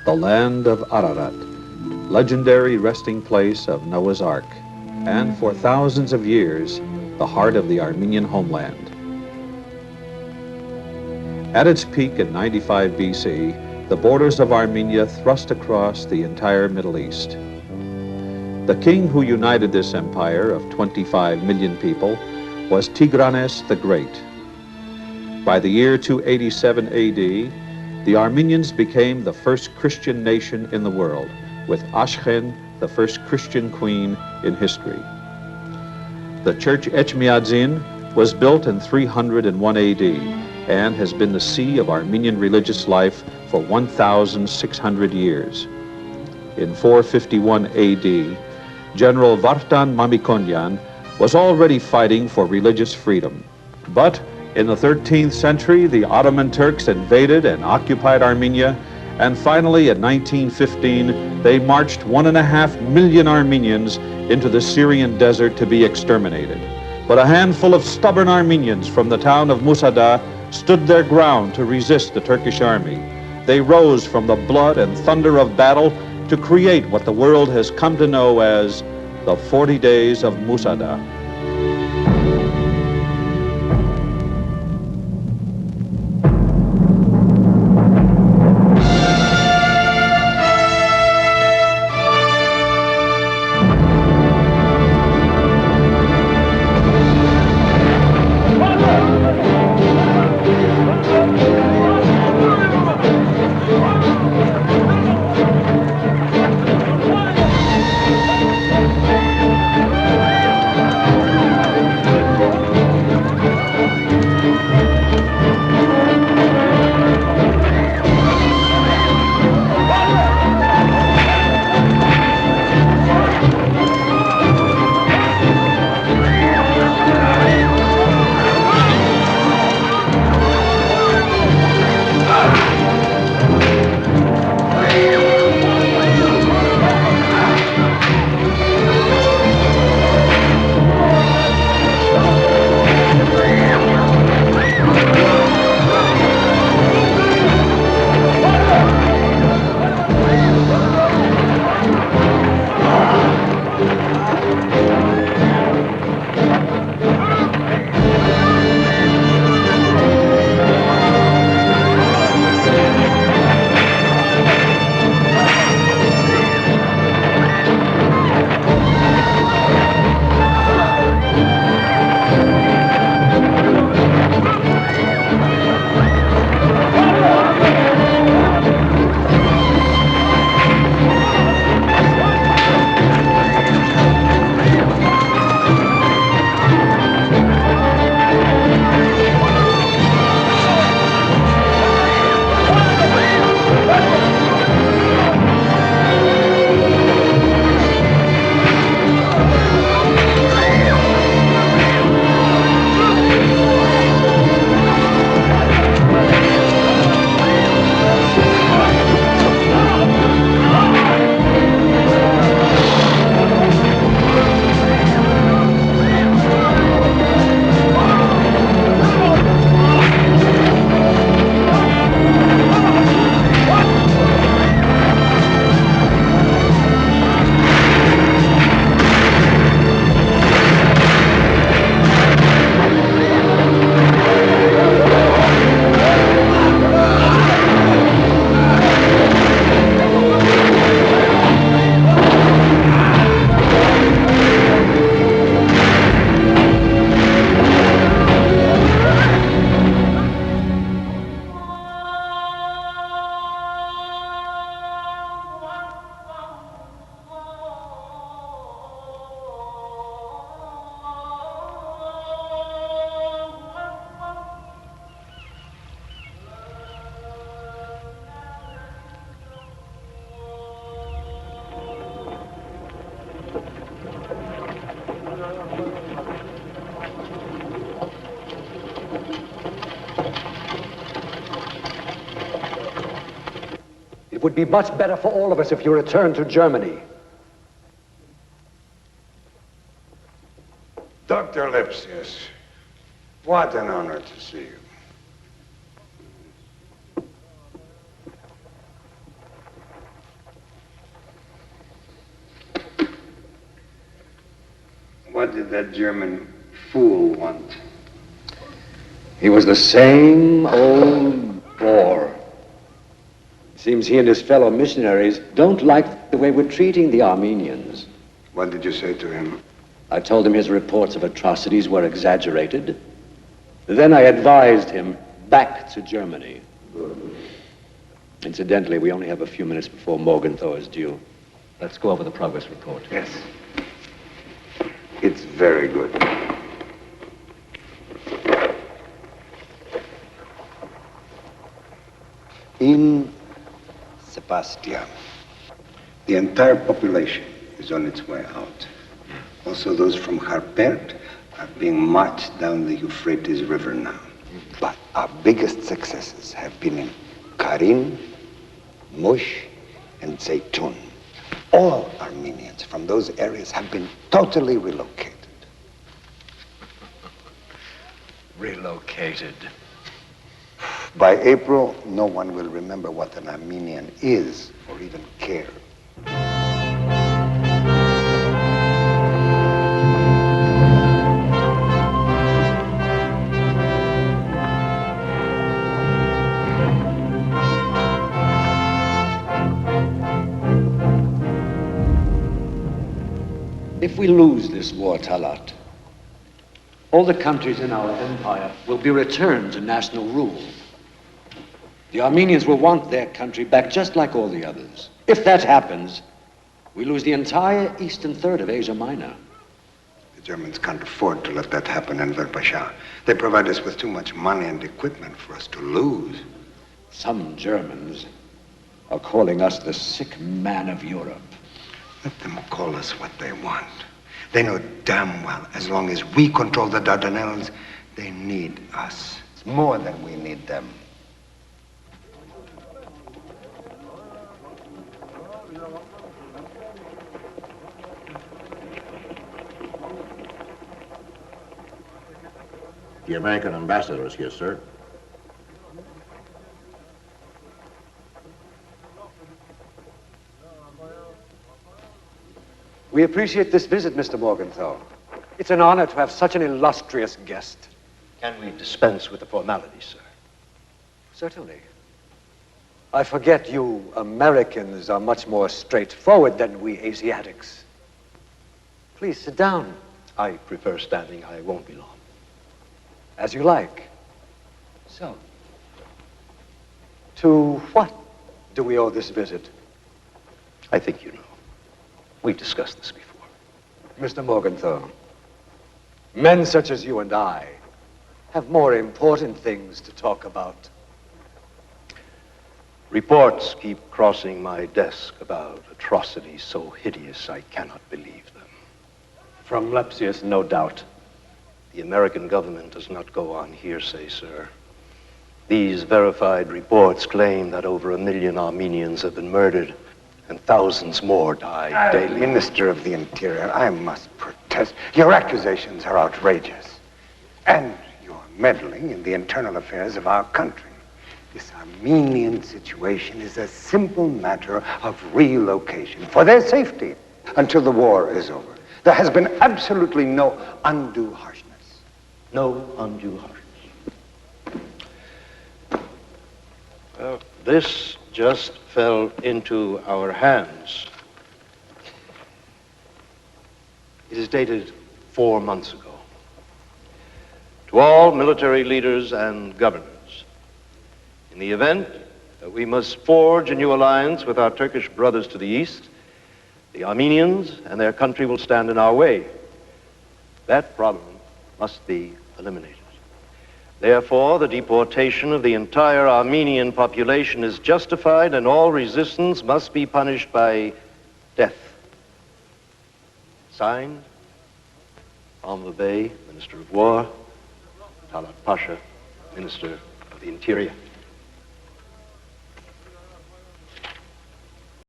the land of Ararat, legendary resting place of Noah's Ark, and for thousands of years, the heart of the Armenian homeland. At its peak in 95 BC, the borders of Armenia thrust across the entire Middle East. The king who united this empire of 25 million people was Tigranes the Great. By the year 287 AD, the Armenians became the first Christian nation in the world, with Ashken, the first Christian queen in history. The church Echmiadzin was built in 301 AD and has been the sea of Armenian religious life for 1,600 years. In 451 AD, General Vartan Mamikonyan was already fighting for religious freedom. But in the 13th century, the Ottoman Turks invaded and occupied Armenia, and finally in 1915, they marched 1.5 million Armenians into the Syrian desert to be exterminated. But a handful of stubborn Armenians from the town of Musa stood their ground to resist the Turkish army. They rose from the blood and thunder of battle to create what the world has come to know as the 40 Days of Musa. It would be much better for all of us if you returned to Germany. Dr. Lipsius, what an honor to see you. What did that German fool want? He was the same old bore. Seems he and his fellow missionaries don't like the way we're treating the Armenians. What did you say to him? I told him his reports of atrocities were exaggerated. Then I advised him back to Germany. Incidentally, we only have a few minutes before Morgenthau is due. Let's go over the progress report. Yes. It's very good. In Sebastia, the entire population is on its way out. Also, those from Harpert are being marched down the Euphrates River now. But our biggest successes have been in Karin, Mush, and Zeytun. All Armenians from those areas have been totally relocated. Relocated. By April, no one will remember what an Armenian is or even care. If we lose this war, Talat, all the countries in our empire will be returned to national rule. The Armenians will want their country back just like all the others. If that happens, we lose the entire eastern third of Asia Minor. The Germans can't afford to let that happen, Enver Pasha. They provide us with too much money and equipment for us to lose. Some Germans are calling us the sick man of Europe. Let them call us what they want. They know damn well, as long as we control the Dardanelles, they need us. It's more than we need them. The American ambassador is here, sir. We appreciate this visit, Mr. Morgenthau. It's an honor to have such an illustrious guest. Can we dispense with the formalities, sir? Certainly. I forget you Americans are much more straightforward than we Asiatics. Please sit down. I prefer standing. I won't be long. As you like. So, to what do we owe this visit? I think you know. We've discussed this before. Mr. Morgenthau, men such as you and I have more important things to talk about. Reports keep crossing my desk about atrocities so hideous I cannot believe them. From Lepsius, no doubt. The American government does not go on hearsay, sir. These verified reports claim that over 1 million Armenians have been murdered and thousands more die daily. Minister of the Interior, I must protest. Your accusations are outrageous. And you're meddling in the internal affairs of our country. This Armenian situation is a simple matter of relocation for their safety until the war is over. There has been absolutely no undue harshness. No undue harshness. Well, this just fell into our hands. It is dated 4 months ago. To all military leaders and governors, in the event that we must forge a new alliance with our Turkish brothers to the east, the Armenians and their country will stand in our way. That problem must be eliminated. Therefore, the deportation of the entire Armenian population is justified, and all resistance must be punished by death. Signed, Enver Bey, Minister of War, Talat Pasha, Minister of the Interior.